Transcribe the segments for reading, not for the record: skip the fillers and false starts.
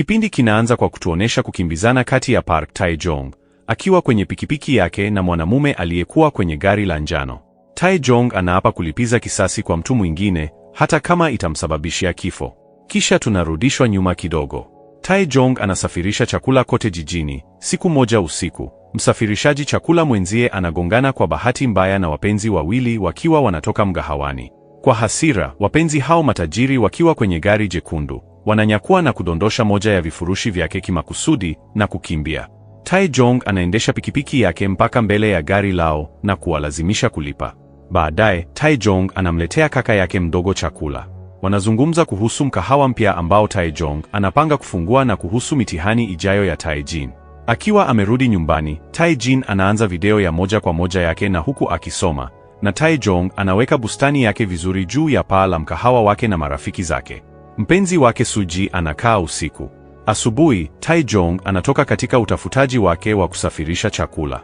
Kipindi kinaanza kwa kutuonesha kukimbizana kati ya Park Tae-jong akiwa kwenye pikipiki yake na mwanamume aliyekuwa kwenye gari la njano. Tae-jong anaapa kulipiza kisasi kwa mtu mwingine hata kama itamsababishia kifo. Kisha tunarudishwa nyuma kidogo. Tae-jong anasafirisha chakula kote jijini. Siku moja usiku, msafirishaji chakula mwenzie anagongana kwa bahati mbaya na wapenzi wawili wakiwa wanatoka mgahawani. Kwa hasira, wapenzi hao matajiri wakiwa kwenye gari jekundu wananyakua na kudondosha moja ya vifurushi vyake kimakusudi na kukimbia. Tae-jong anaendesha pikipiki yake mpaka mbele ya gari lao na kuwalazimisha kulipa. Baadaye, Tae-jong anamletea kaka yake mdogo chakula. Wanazungumza kuhusu mkahawa mpya ambao Tae-jong anapanga kufungua na kuhusu mitihani ijayo ya Tae-jin. Akiwa amerudi nyumbani, Tae-jin anaanza video ya moja kwa moja yake na huku akisoma, na Tae-jong anaweka bustani yake vizuri juu ya paa la mkahawa wake na marafiki zake. Mpenzi wake Suji anakaa usiku. Asubuhi, Tae-jong anatoka katika utafutaji wake wa kusafirisha chakula.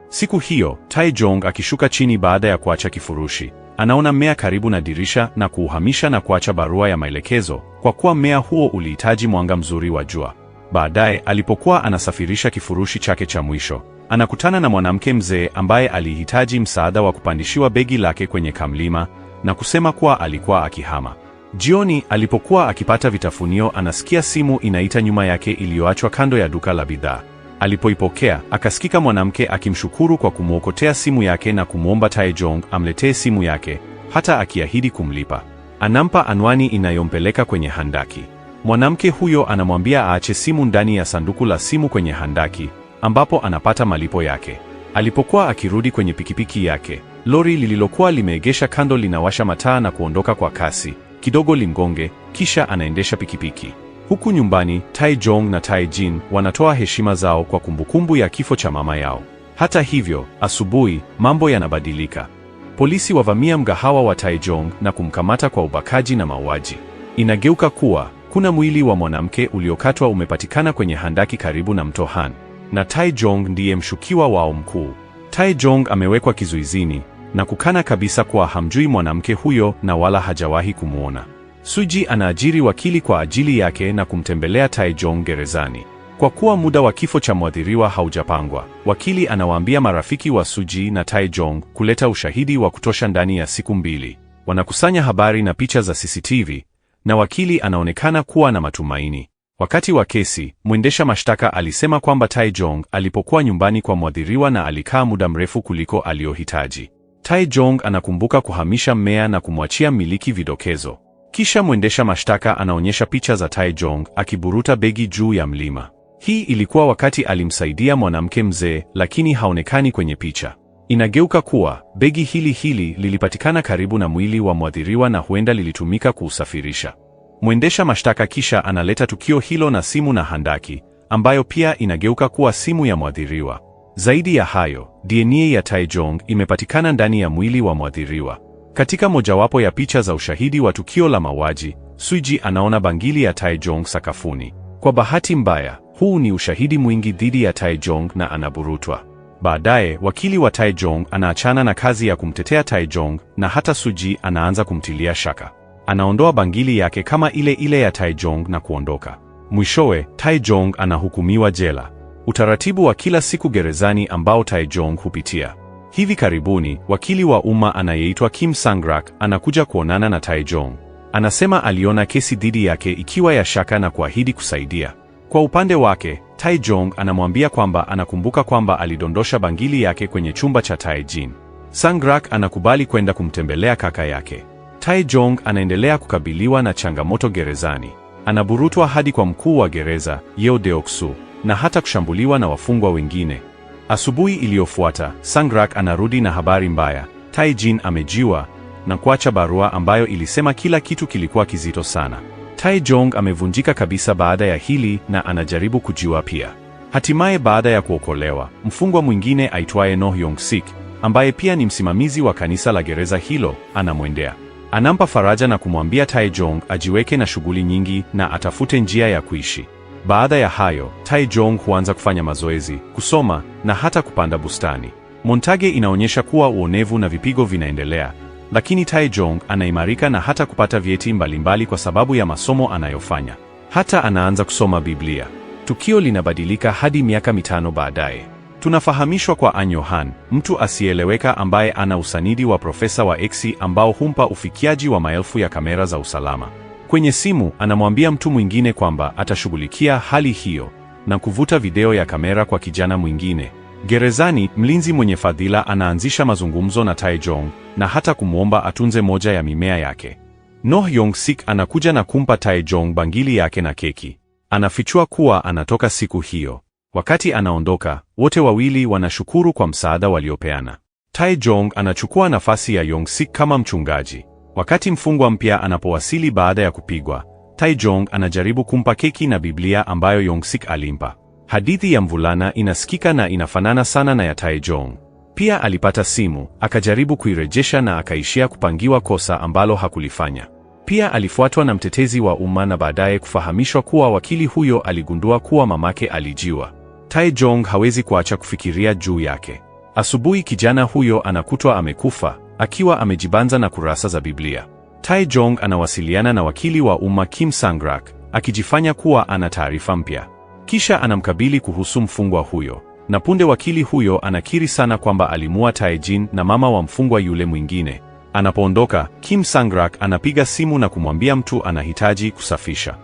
Siku hiyo, Tae-jong akishuka chini baada ya kuacha kifurushi, anaona mmea karibu na dirisha na kuuhamisha na kuacha barua ya maelekezo, kwa kuwa mmea huo ulihitaji mwanga mzuri wa jua. Baadaye, alipokuwa anasafirisha kifurushi chake cha mwisho, anakutana na mwanamke mzee ambaye alihitaji msaada wa kupandishiwa begi lake kwenye kamlima na kusema kuwa alikuwa akihama. Jioni, alipokuwa akipata vitafunio, anasikia simu inaita nyuma yake iliyoachwa kando ya duka la bidhaa. Alipoipokea, akasikika mwanamke akimshukuru kwa kumwokotea simu yake na kumwomba Tae-jong amletee simu yake, hata akiahidi kumlipa. Anampa anwani inayompeleka kwenye handaki. Mwanamke huyo anamwambia aache simu ndani ya sanduku la simu kwenye handaki, ambapo anapata malipo yake. Alipokuwa akirudi kwenye pikipiki yake, lori lililokuwa limeegesha kando linawasha mataa na kuondoka kwa kasi, kidogo limgonge, kisha anaendesha pikipiki. Huku nyumbani, Tae-jong na Tae-jin wanatoa heshima zao kwa kumbukumbu ya kifo cha mama yao. Hata hivyo, asubuhi, mambo yanabadilika. Polisi wavamia mgahawa wa Tae-jong na kumkamata kwa ubakaji na mauaji. Inageuka kuwa kuna mwili wa mwanamke uliokatwa umepatikana kwenye handaki karibu na mto Han, na Tae-jong ndiye mshukiwa wao mkuu. Tae-jong amewekwa kizuizini na kukana kabisa kuwa hamjui mwanamke huyo na wala hajawahi kumwona. Suji anaajiri wakili kwa ajili yake na kumtembelea Tae-jong gerezani. Kwa kuwa muda wa kifo cha mwathiriwa haujapangwa, wakili anawaambia marafiki wa Suji na Tae-jong kuleta ushahidi wa kutosha ndani ya siku 2. Wanakusanya habari na picha za CCTV, na wakili anaonekana kuwa na matumaini. Wakati wa kesi, mwendesha mashtaka alisema kwamba Tae-jong alipokuwa nyumbani kwa mwathiriwa na alikaa muda mrefu kuliko aliohitaji. Tae-jong anakumbuka kuhamisha mmea na kumwachia mmiliki vidokezo. Kisha mwendesha mashtaka anaonyesha picha za Tae-jong akiburuta begi juu ya mlima. Hii ilikuwa wakati alimsaidia mwanamke mzee, lakini haonekani kwenye picha. Inageuka kuwa begi hili lilipatikana karibu na mwili wa mwathiriwa na huenda lilitumika kuusafirisha. Mwendesha mashtaka kisha analeta tukio hilo na simu na handaki, ambayo pia inageuka kuwa simu ya mwathiriwa. Zaidi ya hayo, DNA ya Tae-jong imepatikana ndani ya mwili wa mwathiriwa. Katika mojawapo ya picha za ushahidi wa tukio la mauaji, Suji anaona bangili ya Tae-jong sakafuni. Kwa bahati mbaya, huu ni ushahidi mwingi dhidi ya Tae-jong na anaburutwa. Baadaye, wakili wa Tae-jong anaachana na kazi ya kumtetea Tae-jong na hata Suji anaanza kumtilia shaka. Anaondoa bangili yake kama ile ya Tae-jong na kuondoka. Mwishowe, Tae-jong anahukumiwa jela. Utaratibu wa kila siku gerezani ambao Tae-jong hupitia. Hivi karibuni, wakili wa umma anayeitwa Kim Sang-rak anakuja kuonana na Tae-jong. Anasema aliona kesi dhidi yake ikiwa ya shaka na kuahidi kusaidia. Kwa upande wake, Tae-jong anamwambia kwamba anakumbuka kwamba alidondosha bangili yake kwenye chumba cha Tae-jin. Sang-rak anakubali kwenda kumtembelea kaka yake. Tae-jong anaendelea kukabiliwa na changamoto gerezani. Anaburutwa hadi kwa mkuu wa gereza, Yeo Deok-su, na hata kushambuliwa na wafungwa wengine. Asubuhi iliyofuata, Sang-rak anarudi na habari mbaya. Tae-jin amejiua na kuacha barua ambayo ilisema kila kitu kilikuwa kizito sana. Tae-jong amevunjika kabisa baada ya hili na anajaribu kujiua pia. Hatimaye baada ya kuokolewa, mfungwa mwingine aitwaye No Hyung-sik, ambaye pia ni msimamizi wa kanisa la gereza hilo, anamwendea. Anampa faraja na kumwambia Tae-jong ajiweke na shughuli nyingi na atafute njia ya kuishi. Baada ya hayo, Tae-jong huanza kufanya mazoezi, kusoma na hata kupanda bustani. Montage inaonyesha kuwa uonevu na vipigo vinaendelea, lakini Tae-jong anaimarika na hata kupata vyeti mbalimbali kwa sababu ya masomo anayofanya. Hata anaanza kusoma Biblia. Tukio linabadilika hadi miaka 5 baadaye. Tunafahamishwa kwa An Yohan, mtu asiyeeleweka ambaye ana usanidi wa profesa wa X ambao humpa ufikiaji wa maelfu ya kamera za usalama. Kwenye simu, anamwambia mtu mwingine kwamba atashughulikia hali hiyo na kuvuta video ya kamera kwa kijana mwingine. Gerezani, mlinzi mwenye fadhila anaanzisha mazungumzo na Taejong na hata kumwomba atunze moja ya mimea yake. Noh Yong-sik anakuja na kumpa Taejong bangili yake na keki. Anafichua kuwa anatoka siku hiyo. Wakati anaondoka, wote wawili wanashukuru kwa msaada waliopeana. Taejong anachukua nafasi ya Yong-sik kama mchungaji. Wakati mfungwa mpya anapowasili baada ya kupigwa, Taejong anajaribu kumpa keki na Biblia ambayo Yong-sik alimpa. Hadithi ya mvulana inasikika na inafanana sana na ya Taejong. Pia alipata simu, akajaribu kuirejesha na akaishia kupangiwa kosa ambalo hakulifanya. Pia alifuatwa na mtetezi wa umma na baadaye kufahamishwa kuwa wakili huyo aligundua kuwa mamake alijiwa. Taejong hawezi kuacha kufikiria juu yake. Asubuhi kijana huyo anakutwa amekufa, akiwa amejibanza na kurasa za Biblia. Taejong anawasiliana na wakili wa umma Kim Sang-rak, akijifanya kuwa ana taarifa mpya. Kisha anamkabili kuhusu mfungwa huyo. Na punde wakili huyo anakiri sana kwamba alimua Taejin na mama wa mfungwa yule mwingine. Anapoondoka, Kim Sang-rak anapiga simu na kumwambia mtu anahitaji kusafisha.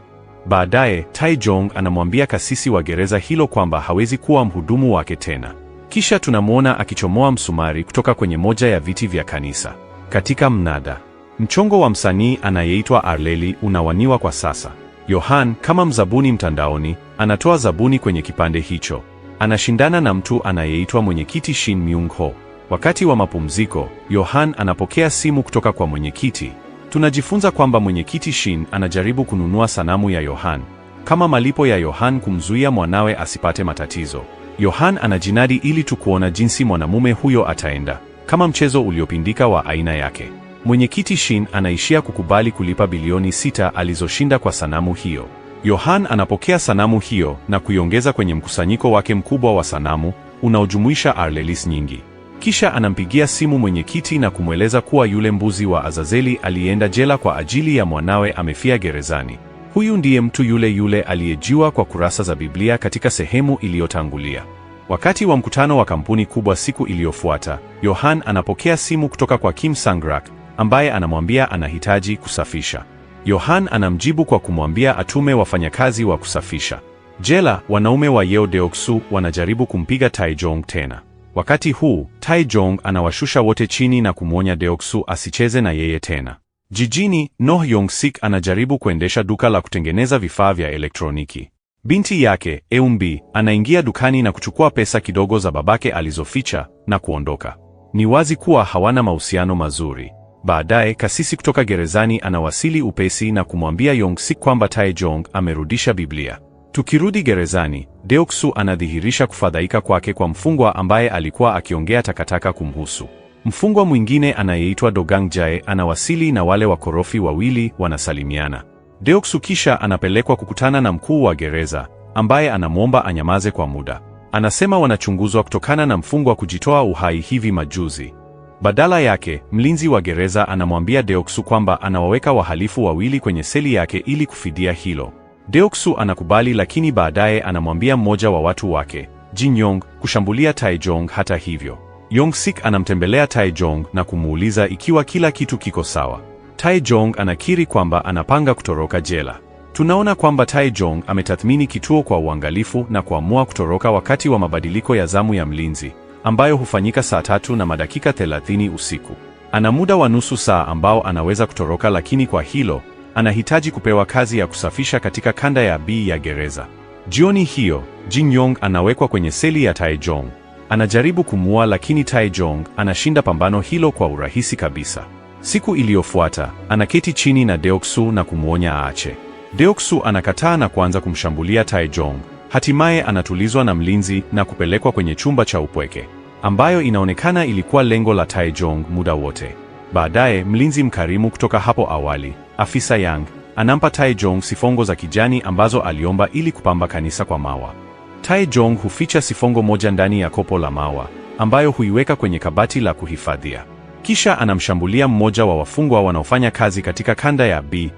Baadaye, Taejong anamwambia kasisi wa gereza hilo kwamba hawezi kuwa mhudumu wake tena. Kisha tunamwona akichomoa msumari kutoka kwenye moja ya viti vya kanisa. Katika mnada, mchongo wa msanii anayeitwa Arleli unawaniwa kwa sasa. Yohan, kama mzabuni mtandaoni, anatoa zabuni kwenye kipande hicho. Anashindana na mtu anayeitwa mwenyekiti Shin Myung-ho. Wakati wa mapumziko, Yohan anapokea simu kutoka kwa mwenyekiti. Tunajifunza kwamba mwenyekiti Shin anajaribu kununua sanamu ya Yohan kama malipo ya Yohan kumzuia mwanawe asipate matatizo. Yohan anajinadi ili tu kuona jinsi mwanamume huyo ataenda, kama mchezo uliopindika wa aina yake. Mwenyekiti Shin anaishia kukubali kulipa bilioni 6 alizoshinda kwa sanamu hiyo. Yohan anapokea sanamu hiyo na kuiongeza kwenye mkusanyiko wake mkubwa wa sanamu unaojumuisha Arlelis nyingi. Kisha anampigia simu mwenyekiti na kumweleza kuwa yule mbuzi wa Azazeli aliyeenda jela kwa ajili ya mwanawe amefia gerezani. Huyu ndiye mtu yule yule aliyejiwa kwa kurasa za Biblia katika sehemu iliyotangulia. Wakati wa mkutano wa kampuni kubwa siku iliyofuata, Yohan anapokea simu kutoka kwa Kim Sang-rak ambaye anamwambia anahitaji kusafisha. Yohan anamjibu kwa kumwambia atume wafanyakazi wa kusafisha. Jela, wanaume wa Yeo Deok-su wanajaribu kumpiga Taejong tena. Wakati huu, Taejong anawashusha wote chini na kumwonya Deok-su asicheze na yeye tena. Jijini, Noh Yong-sik anajaribu kuendesha duka la kutengeneza vifaa vya elektroniki. Binti yake, Eun-bi, anaingia dukani na kuchukua pesa kidogo za babake alizoficha na kuondoka. Ni wazi kuwa hawana mahusiano mazuri. Baadaye, kasisi kutoka gerezani anawasili upesi na kumwambia Yong-sik kwamba Taejong amerudisha Biblia. Tukirudi gerezani, Deok-su anadhihirisha kufadhaika kwake kwa mfungwa ambaye alikuwa akiongea takataka kumhusu. Mfungwa mwingine anayeitwa Dogang Jae anawasili na wale wakorofi wawili wanasalimiana. Deok-su kisha anapelekwa kukutana na mkuu wa gereza, ambaye anamwomba anyamaze kwa muda. Anasema wanachunguzwa kutokana na mfungwa kujitoa uhai hivi majuzi. Badala yake, mlinzi wa gereza anamwambia Deok-su kwamba anawaweka wahalifu wawili kwenye seli yake ili kufidia hilo. Deok-su anakubali, lakini baadaye anamwambia mmoja wa watu wake, Jin Yong, kushambulia Taejong. Hata hivyo, Yong-sik anamtembelea Taejong na kumuuliza ikiwa kila kitu kiko sawa. Taejong anakiri kwamba anapanga kutoroka jela. Tunaona kwamba Taejong ametathmini kituo kwa uangalifu na kuamua kutoroka wakati wa mabadiliko ya zamu ya mlinzi, ambayo hufanyika saa 3:30 usiku. Ana muda wa nusu saa ambao anaweza kutoroka, lakini kwa hilo anahitaji kupewa kazi ya kusafisha katika kanda ya B ya gereza. Jioni hiyo, Jin Yong anawekwa kwenye seli ya Taejong. Anajaribu kumuua, lakini Taejong anashinda pambano hilo kwa urahisi kabisa. Siku iliyofuata, anaketi chini na Deok-su na kumwonya aache. Deok-su anakataa na kuanza kumshambulia Taejong. Hatimaye anatulizwa na mlinzi na kupelekwa kwenye chumba cha upweke, ambayo inaonekana ilikuwa lengo la Taejong muda wote. Baadaye, mlinzi mkarimu kutoka hapo awali, Afisa Yang, anampa Taejong sifongo za kijani ambazo aliomba ili kupamba kanisa kwa mawa. Taejong huficha sifongo moja ndani ya kopo la mawa, ambayo huiweka kwenye kabati la kuhifadhia. Kisha anamshambulia mmoja wa wafungwa wanaofanya kazi katika kanda ya B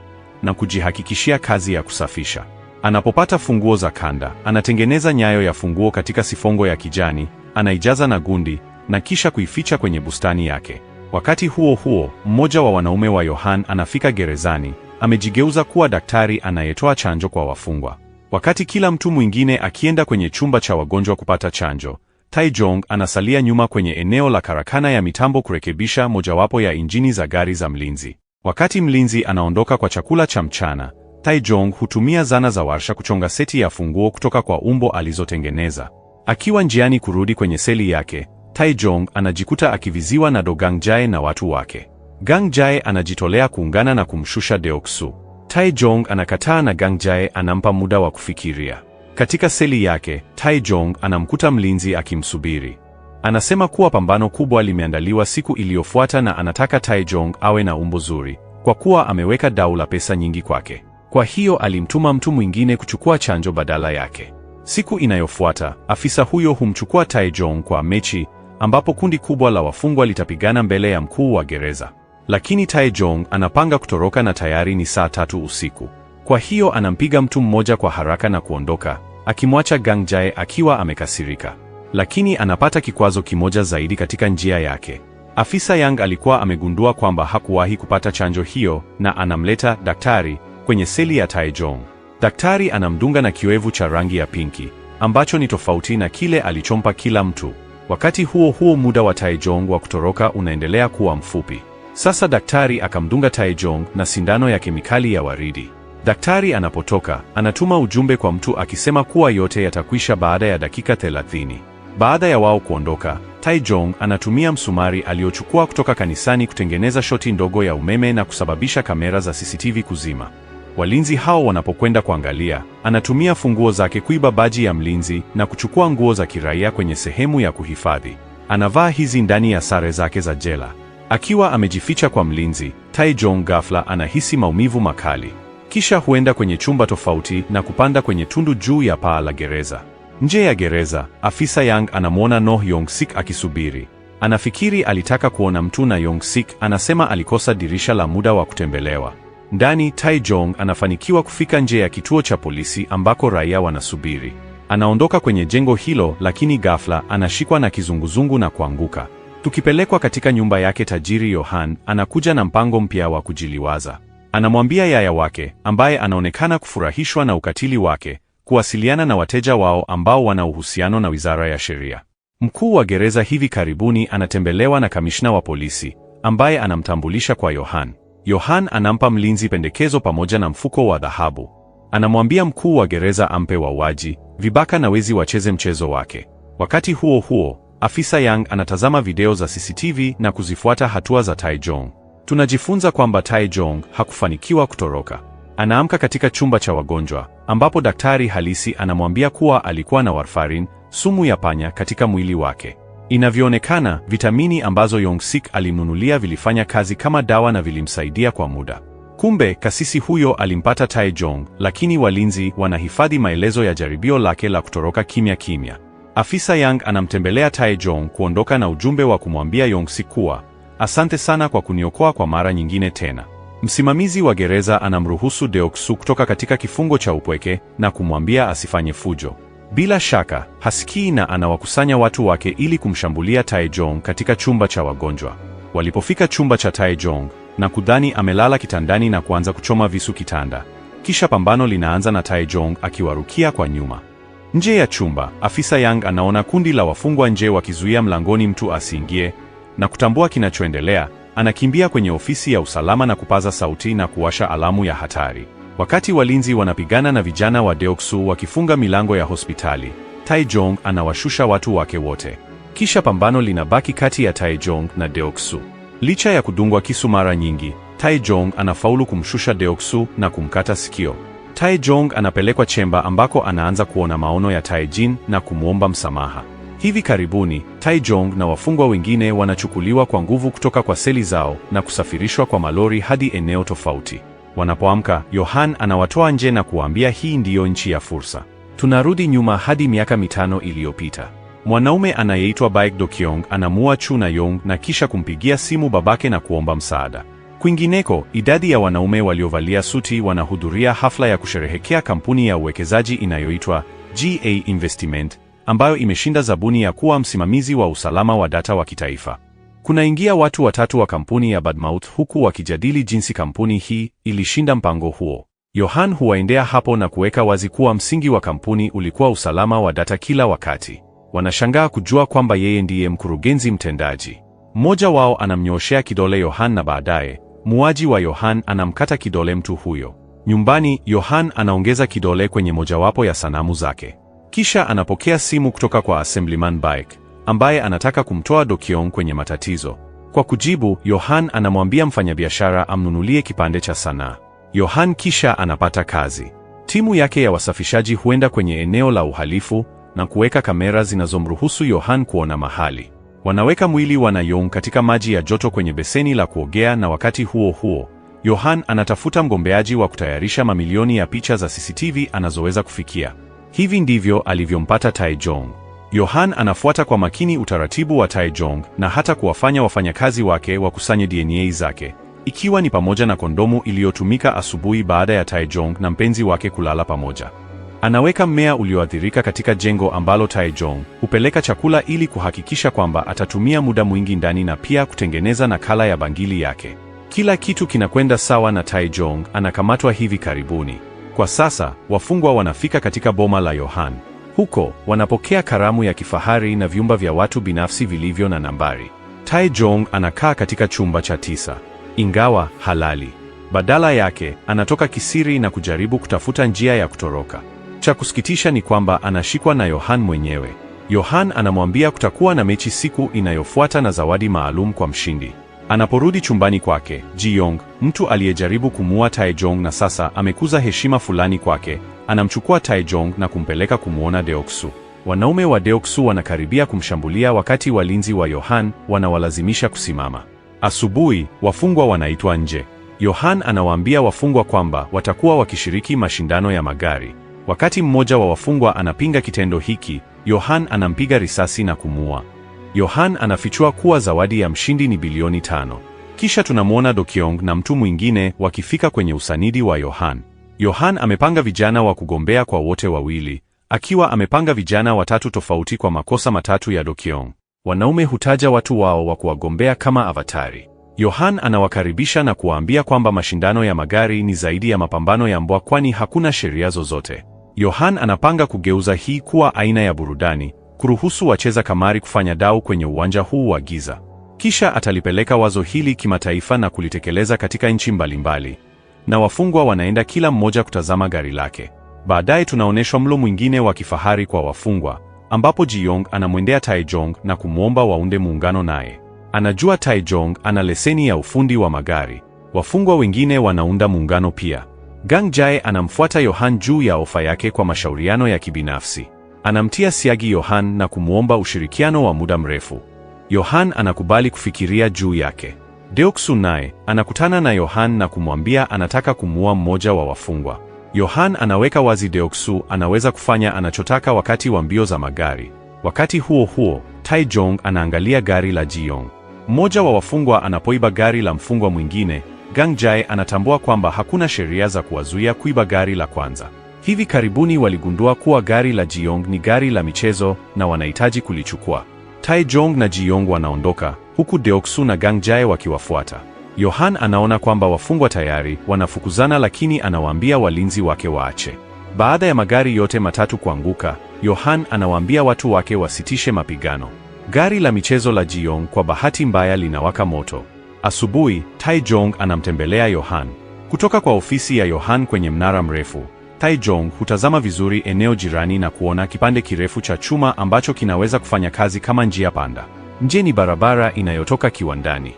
na kujihakikishia kazi ya kusafisha. Anapopata funguo za kanda, anatengeneza nyayo ya funguo katika sifongo ya kijani, anaijaza na gundi na kisha kuificha kwenye bustani yake. Wakati huo huo, mmoja wa wanaume wa Yohan anafika gerezani, amejigeuza kuwa daktari anayetoa chanjo kwa wafungwa. Wakati kila mtu mwingine akienda kwenye chumba cha wagonjwa kupata chanjo, Taejong anasalia nyuma kwenye eneo la karakana ya mitambo kurekebisha mojawapo ya injini za gari za mlinzi. Wakati mlinzi anaondoka kwa chakula cha mchana, Taejong hutumia zana za warsha kuchonga seti ya funguo kutoka kwa umbo alizotengeneza. Akiwa njiani kurudi kwenye seli yake, Taejong anajikuta akiviziwa na Do Gangjae na watu wake. Gangjae anajitolea kuungana na kumshusha Deoksu. Taejong anakataa na Gangjae anampa muda wa kufikiria. Katika seli yake, Taejong anamkuta mlinzi akimsubiri. Anasema kuwa pambano kubwa limeandaliwa siku iliyofuata na anataka Taejong awe na umbo zuri, kwa kuwa ameweka dau la pesa nyingi kwake. Kwa hiyo alimtuma mtu mwingine kuchukua chanjo badala yake. Siku inayofuata, afisa huyo humchukua Taejong kwa mechi, ambapo kundi kubwa la wafungwa litapigana mbele ya mkuu wa gereza. Lakini Taejong anapanga kutoroka na tayari ni saa 3 usiku. Kwa hiyo anampiga mtu mmoja kwa haraka na kuondoka, akimwacha Gangjae akiwa amekasirika. Lakini anapata kikwazo kimoja zaidi katika njia yake. Afisa Yang alikuwa amegundua kwamba hakuwahi kupata chanjo hiyo na anamleta daktari kwenye seli ya Taejong. Daktari anamdunga na kioevu cha rangi ya pinki, ambacho ni tofauti na kile alichompa kila mtu. Wakati huo huo, muda wa Taejong wa kutoroka unaendelea kuwa mfupi. Sasa daktari akamdunga Taejong na sindano ya kemikali ya waridi. Daktari anapotoka, anatuma ujumbe kwa mtu akisema kuwa yote yatakwisha baada ya dakika 30. Baada ya wao kuondoka, Taejong anatumia msumari aliochukua kutoka kanisani kutengeneza shoti ndogo ya umeme na kusababisha kamera za CCTV kuzima. Walinzi hao wanapokwenda kuangalia, anatumia funguo zake kuiba baji ya mlinzi na kuchukua nguo za kiraia kwenye sehemu ya kuhifadhi. Anavaa hizi ndani ya sare zake za jela. Akiwa amejificha kwa mlinzi, Taejong ghafla anahisi maumivu makali. Kisha huenda kwenye chumba tofauti na kupanda kwenye tundu juu ya paa la gereza. Nje ya gereza, afisa Yang anamwona Noh Yong-sik akisubiri. Anafikiri alitaka kuona mtu na Yong-sik anasema alikosa dirisha la muda wa kutembelewa. Ndani, Taejong anafanikiwa kufika nje ya kituo cha polisi ambako raia wanasubiri. Anaondoka kwenye jengo hilo, lakini ghafla anashikwa na kizunguzungu na kuanguka. Tukipelekwa katika nyumba yake tajiri Yohan, anakuja na mpango mpya wa kujiliwaza. Anamwambia yaya wake, ambaye anaonekana kufurahishwa na ukatili wake, kuwasiliana na wateja wao ambao wana uhusiano na Wizara ya Sheria. Mkuu wa gereza hivi karibuni anatembelewa na kamishna wa polisi, ambaye anamtambulisha kwa Yohan. Yohan anampa mlinzi pendekezo pamoja na mfuko wa dhahabu. Anamwambia mkuu wa gereza ampe wauaji, vibaka na wezi wacheze mchezo wake. Wakati huo huo, afisa Yang anatazama video za CCTV na kuzifuata hatua za Taejong. Tunajifunza kwamba Taejong hakufanikiwa kutoroka. Anaamka katika chumba cha wagonjwa, ambapo daktari halisi anamwambia kuwa alikuwa na warfarin, sumu ya panya, katika mwili wake. Inavyoonekana, vitamini ambazo Yong-sik alimnunulia vilifanya kazi kama dawa na vilimsaidia kwa muda. Kumbe, kasisi huyo alimpata Taejong, lakini walinzi wanahifadhi maelezo ya jaribio lake la kutoroka kimya kimya. Afisa Yang anamtembelea Taejong kuondoka na ujumbe wa kumwambia Yong-sik kuwa, asante sana kwa kuniokoa kwa mara nyingine tena. Msimamizi wa gereza anamruhusu Deoksu kutoka katika kifungo cha upweke na kumwambia asifanye fujo. Bila shaka, hasikii na anawakusanya watu wake ili kumshambulia Taejong katika chumba cha wagonjwa. Walipofika chumba cha Taejong, na kudhani amelala kitandani na kuanza kuchoma visu kitanda. Kisha pambano linaanza na Taejong akiwarukia kwa nyuma. Nje ya chumba, afisa Yang anaona kundi la wafungwa nje wakizuia mlangoni mtu asiingie, na kutambua kinachoendelea, anakimbia kwenye ofisi ya usalama na kupaza sauti na kuwasha alamu ya hatari. Wakati walinzi wanapigana na vijana wa Deoksu wakifunga milango ya hospitali, Taejong anawashusha watu wake wote. Kisha pambano linabaki kati ya Taejong na Deoksu. Licha ya kudungwa kisu mara nyingi, Taejong anafaulu kumshusha Deoksu na kumkata sikio. Taejong anapelekwa chemba ambako anaanza kuona maono ya Taejin na kumwomba msamaha. Hivi karibuni, Taejong na wafungwa wengine wanachukuliwa kwa nguvu kutoka kwa seli zao na kusafirishwa kwa malori hadi eneo tofauti. Wanapoamka, Yohan anawatoa nje na kuwaambia hii ndiyo nchi ya fursa. Tunarudi nyuma hadi miaka 5 iliyopita. Mwanaume anayeitwa Baek Do-kyung anamuua Chu Na-yong na kisha kumpigia simu babake na kuomba msaada. Kwingineko, idadi ya wanaume waliovalia suti wanahudhuria hafla ya kusherehekea kampuni ya uwekezaji inayoitwa GA Investment, ambayo imeshinda zabuni ya kuwa msimamizi wa usalama wa data wa kitaifa. Kunaingia watu watatu wa kampuni ya Badmouth huku wakijadili jinsi kampuni hii ilishinda mpango huo. Yohan huwaendea hapo na kuweka wazi kuwa msingi wa kampuni ulikuwa usalama wa data kila wakati. Wanashangaa kujua kwamba yeye ndiye mkurugenzi mtendaji. Mmoja wao anamnyooshea kidole Yohan na baadaye, muuaji wa Yohan anamkata kidole mtu huyo. Nyumbani, Yohan anaongeza kidole kwenye mojawapo ya sanamu zake. Kisha anapokea simu kutoka kwa Assemblyman Baek, ambaye anataka kumtoa Do-kyung kwenye matatizo. Kwa kujibu, Yohan anamwambia mfanyabiashara amnunulie kipande cha sanaa. Yohan kisha anapata kazi. Timu yake ya wasafishaji huenda kwenye eneo la uhalifu na kuweka kamera zinazomruhusu Yohan kuona mahali. Wanaweka mwili wa Na-young katika maji ya joto kwenye beseni la kuogea, na wakati huo huo, Yohan anatafuta mgombeaji wa kutayarisha mamilioni ya picha za CCTV anazoweza kufikia. Hivi ndivyo alivyompata Tae-jong. Yohan anafuata kwa makini utaratibu wa Tae-jong na hata kuwafanya wafanyakazi wake wakusanye DNA zake, ikiwa ni pamoja na kondomu iliyotumika asubuhi baada ya Tae-jong na mpenzi wake kulala pamoja. Anaweka mmea ulioathirika katika jengo ambalo Tae-jong hupeleka chakula ili kuhakikisha kwamba atatumia muda mwingi ndani na pia kutengeneza nakala ya bangili yake. Kila kitu kinakwenda sawa na Tae-jong anakamatwa hivi karibuni. Kwa sasa, wafungwa wanafika katika boma la Yohan. Huko, wanapokea karamu ya kifahari na vyumba vya watu binafsi vilivyo na nambari. Tae-jong anakaa katika chumba cha 9. Ingawa halali. Badala yake, anatoka kisiri na kujaribu kutafuta njia ya kutoroka. Cha kusikitisha ni kwamba anashikwa na Yohan mwenyewe. Yohan anamwambia kutakuwa na mechi siku inayofuata na zawadi maalum kwa mshindi. Anaporudi chumbani kwake, Ji-yong, mtu aliyejaribu kumuua Tae-jong na sasa amekuza heshima fulani kwake, anamchukua Tae-jong na kumpeleka kumuona Deoksu. Wanaume wa Deoksu wanakaribia kumshambulia wakati walinzi wa Yohan wanawalazimisha kusimama. Asubuhi, wafungwa wanaitwa nje. Yohan anawaambia wafungwa kwamba watakuwa wakishiriki mashindano ya magari. Wakati mmoja wa wafungwa anapinga kitendo hiki, Yohan anampiga risasi na kumuua. Yohan anafichua kuwa zawadi ya mshindi ni bilioni 5. Kisha tunamwona Do-kyung na mtu mwingine wakifika kwenye usanidi wa Yohan. Yohan amepanga vijana wa kugombea kwa wote wawili, akiwa amepanga vijana watatu tofauti kwa makosa matatu ya Do-kyung. Wanaume hutaja watu wao wa kuwagombea kama avatari. Yohan anawakaribisha na kuwaambia kwamba mashindano ya magari ni zaidi ya mapambano ya mbwa, kwani hakuna sheria zozote. Yohan anapanga kugeuza hii kuwa aina ya burudani, kuruhusu wacheza kamari kufanya dau kwenye uwanja huu wa giza. Kisha atalipeleka wazo hili kimataifa na kulitekeleza katika nchi mbalimbali. Na wafungwa wanaenda kila mmoja kutazama gari lake. Baadaye tunaonyeshwa mlo mwingine wa kifahari kwa wafungwa, ambapo Ji-yong anamwendea Tae-jong na kumwomba waunde muungano naye. Anajua Tae-jong ana leseni ya ufundi wa magari. Wafungwa wengine wanaunda muungano pia. Gang Jae anamfuata Yohan juu ya ofa yake kwa mashauriano ya kibinafsi. Anamtia siagi Yohan na kumwomba ushirikiano wa muda mrefu. Yohan anakubali kufikiria juu yake. Deoksu naye anakutana na Yohan na kumwambia anataka kumuua mmoja wa wafungwa. Yohan anaweka wazi Deoksu anaweza kufanya anachotaka wakati wa mbio za magari. Wakati huo huo, Tae-jong anaangalia gari la Ji-yong. Mmoja wa wafungwa anapoiba gari la mfungwa mwingine, Gang Jae anatambua kwamba hakuna sheria za kuwazuia kuiba gari la kwanza. Hivi karibuni waligundua kuwa gari la Ji-yong ni gari la michezo na wanahitaji kulichukua. Tae-jong na Ji-yong wanaondoka, huku Deoksu na Gang Jae wakiwafuata. Yohan anaona kwamba wafungwa tayari wanafukuzana, lakini anawaambia walinzi wake waache. Baada ya magari yote matatu kuanguka, Yohan anawaambia watu wake wasitishe mapigano. Gari la michezo la Ji-yong kwa bahati mbaya linawaka moto. Asubuhi, Tae-jong anamtembelea Yohan. Kutoka kwa ofisi ya Yohan kwenye mnara mrefu, Tae-jong hutazama vizuri eneo jirani na kuona kipande kirefu cha chuma ambacho kinaweza kufanya kazi kama njia panda. Nje ni barabara inayotoka kiwandani.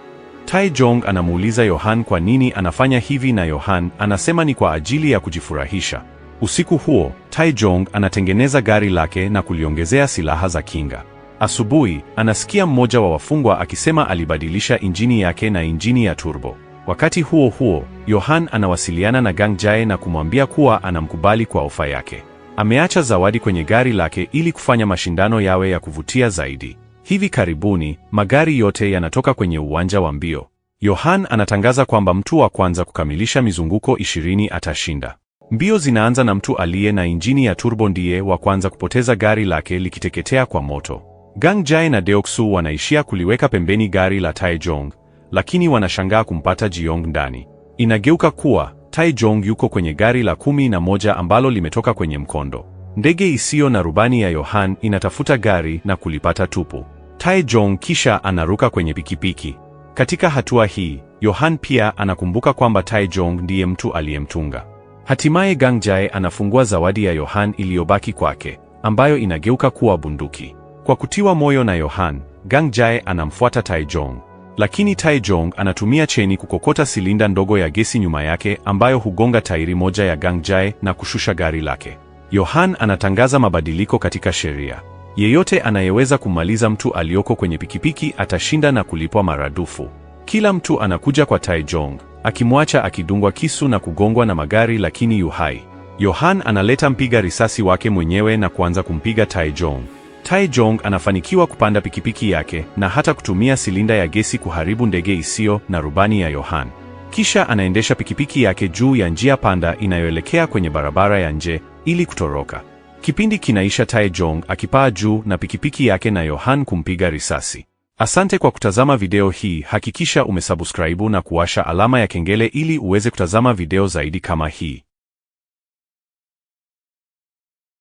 Tae-jong anamuuliza Yohan kwa nini anafanya hivi na Yohan anasema ni kwa ajili ya kujifurahisha. Usiku huo, Tae-jong anatengeneza gari lake na kuliongezea silaha za kinga. Asubuhi, anasikia mmoja wa wafungwa akisema alibadilisha injini yake na injini ya turbo. Wakati huo huo, Yohan anawasiliana na Gang Jae na kumwambia kuwa anamkubali kwa ofa yake. Ameacha zawadi kwenye gari lake ili kufanya mashindano yawe ya kuvutia zaidi. Hivi karibuni, magari yote yanatoka kwenye uwanja wa mbio. Yohan anatangaza kwamba mtu wa kwanza kukamilisha mizunguko 20 atashinda. Mbio zinaanza na mtu aliye na injini ya turbo ndiye wa kwanza kupoteza gari lake likiteketea kwa moto. Gang Jae na Deoksu wanaishia kuliweka pembeni gari la Taejong, lakini wanashangaa kumpata Jiong ndani. Inageuka kuwa Taejong yuko kwenye gari la 11 ambalo limetoka kwenye mkondo. Ndege isiyo na rubani ya Yohan inatafuta gari na kulipata tupu. Taejong kisha anaruka kwenye pikipiki. Katika hatua hii, Yohan pia anakumbuka kwamba Taejong ndiye mtu aliyemtunga. Hatimaye Gang Jae anafungua zawadi ya Yohan iliyobaki kwake, ambayo inageuka kuwa bunduki. Kwa kutiwa moyo na Yohan, Gang Jae anamfuata Taejong. Lakini Taejong anatumia cheni kukokota silinda ndogo ya gesi nyuma yake ambayo hugonga tairi moja ya Gang Jae na kushusha gari lake. Yohan anatangaza mabadiliko katika sheria. Yeyote anayeweza kumaliza mtu aliyoko kwenye pikipiki atashinda na kulipwa maradufu. Kila mtu anakuja kwa Taejong, akimwacha akidungwa kisu na kugongwa na magari lakini yu hai. Yohan analeta mpiga risasi wake mwenyewe na kuanza kumpiga Taejong. Taejong anafanikiwa kupanda pikipiki yake na hata kutumia silinda ya gesi kuharibu ndege isiyo na rubani ya Yohan. Kisha anaendesha pikipiki yake juu ya njia panda inayoelekea kwenye barabara ya nje ili kutoroka. Kipindi kinaisha Taejong akipaa juu na pikipiki yake na Yohan kumpiga risasi. Asante kwa kutazama video hii. Hakikisha umesubscribe na kuwasha alama ya kengele ili uweze kutazama video zaidi kama hii.